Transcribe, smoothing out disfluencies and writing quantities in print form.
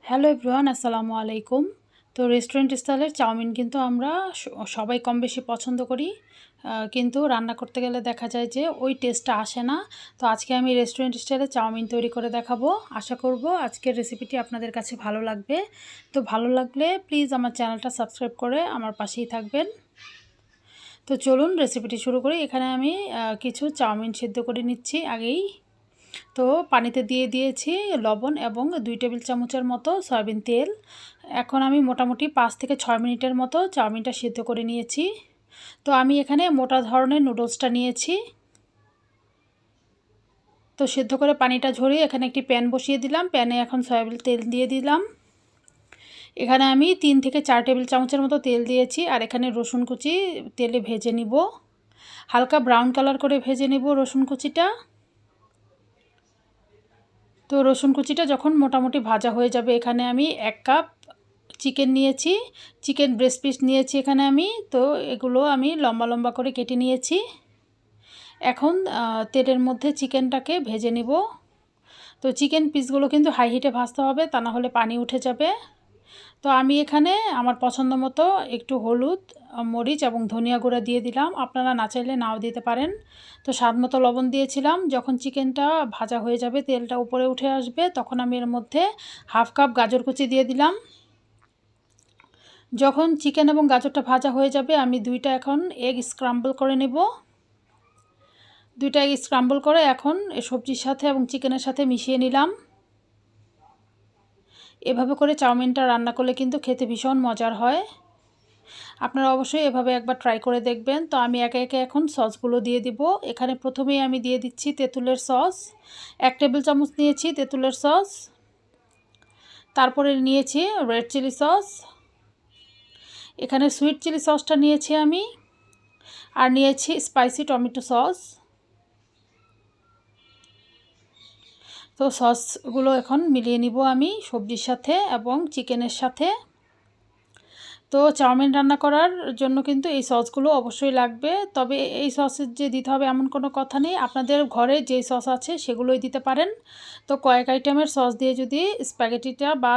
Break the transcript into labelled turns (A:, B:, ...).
A: Hello everyone, আসসালামু আলাইকুম। তো রেস্টুরেন্ট স্টাইলের চাউমিন কিন্তু আমরা সবাই কম বেশি পছন্দ করি, কিন্তু রান্না করতে গেলে দেখা যায় যে ওই টেস্টটা আসে না। তো আজকে আমি রেস্টুরেন্ট স্টাইলে চাউমিন তৈরি করে দেখাবো। আশা করব আজকের রেসিপিটি আপনাদের কাছে ভালো লাগবে। তো ভালো লাগলে প্লিজ আমার চ্যানেলটা সাবস্ক্রাইব করে আমার পাশেই থাকবেন। তো চলুন রেসিপিটি শুরু করি। এখানে আমি কিছু চাউমিন সিদ্ধ করে নিচ্ছি আগেই। তো পানিতে দিয়ে দিয়েছি লবণ এবং 2 টেবিল চামচের মতো সয়াবিন তেল। এখন আমি মোটামুটি 5 থেকে 6 মিনিটের মতো চাউমিনটা সিদ্ধ করে নিয়েছি। তো আমি এখানে মোটা ধরনের নুডলসটা নিয়েছি। তো সিদ্ধ করে পানিটা ঝরিয়ে এখানে একটি প্যান বসিয়ে দিলাম। প্যানে এখন সয়াবিন তেল দিয়ে দিলাম। এখানে আমি 3 থেকে 4 টেবিল চামচের মতো তেল দিয়েছি। আর এখানে রসুন কুচি তেলে ভেজে নিব, হালকা ব্রাউন কালার করে ভেজে নিব রসুন কুচিটা। তো রসুন কুচিটা যখন মোটামুটি ভাজা হয়ে যাবে, এখানে আমি 1 কাপ চিকেন নিয়েছি, চিকেন ব্রেস্ট পিস নিয়েছি এখানে আমি। তো এগুলো আমি লম্বা লম্বা করে কেটে নিয়েছি। এখন তেলের মধ্যে চিকেনটাকে ভেজে নিব। তো চিকেন পিসগুলো কিন্তু হাই হিটে ভাজতে হবে, তা না হলে পানি উঠে যাবে। তো আমি এখানে আমার পছন্দ মতো একটু হলুদ, মরিচ এবং ধনিয়া গুঁড়া দিয়ে দিলাম। আপনারা না চাইলে নাও দিতে পারেন। তো স্বাদ মতো লবণ দিয়েছিলাম। যখন চিকেনটা ভাজা হয়ে যাবে, তেলটা উপরে উঠে আসবে, তখন আমি এর মধ্যে হাফ কাপ গাজর কুচি দিয়ে দিলাম। যখন চিকেন এবং গাজরটা ভাজা হয়ে যাবে, আমি এখন এগ স্ক্রাম্বল করে নেব। 2টা এগ স্ক্রাম্বল করে এখন সবজির সাথে এবং চিকেনের সাথে মিশিয়ে নিলাম। এভাবে করে চাউমিনটা রান্না করলে কিন্তু খেতে ভীষণ মজার হয়। আপনারা অবশ্যই এভাবে একবার ট্রাই করে দেখবেন। তো আমি একে একে এখন সসগুলো দিয়ে দিব। এখানে প্রথমেই আমি দিয়ে দিচ্ছি তেঁতুলের সস। 1 টেবিল চামচ নিয়েছি তেঁতুলের সস। তারপরে নিয়েছি রেড চিলি সস। এখানে সুইট চিলি সসটা নিয়েছি আমি। আর নিয়েছি স্পাইসি টমেটো সস। তো সসগুলো এখন মিলিয়ে নিব আমি সবজির সাথে এবং চিকেনের সাথে। তো চাউমিন রান্না করার জন্য কিন্তু এই সসগুলো অবশ্যই লাগবে। তবে এই সসের যে দিতে হবে এমন কোনো কথা নেই, আপনাদের ঘরে যে সস আছে সেগুলোই দিতে পারেন। তো কয়েক আইটেমের সস দিয়ে যদি স্প্যাগেটিটা বা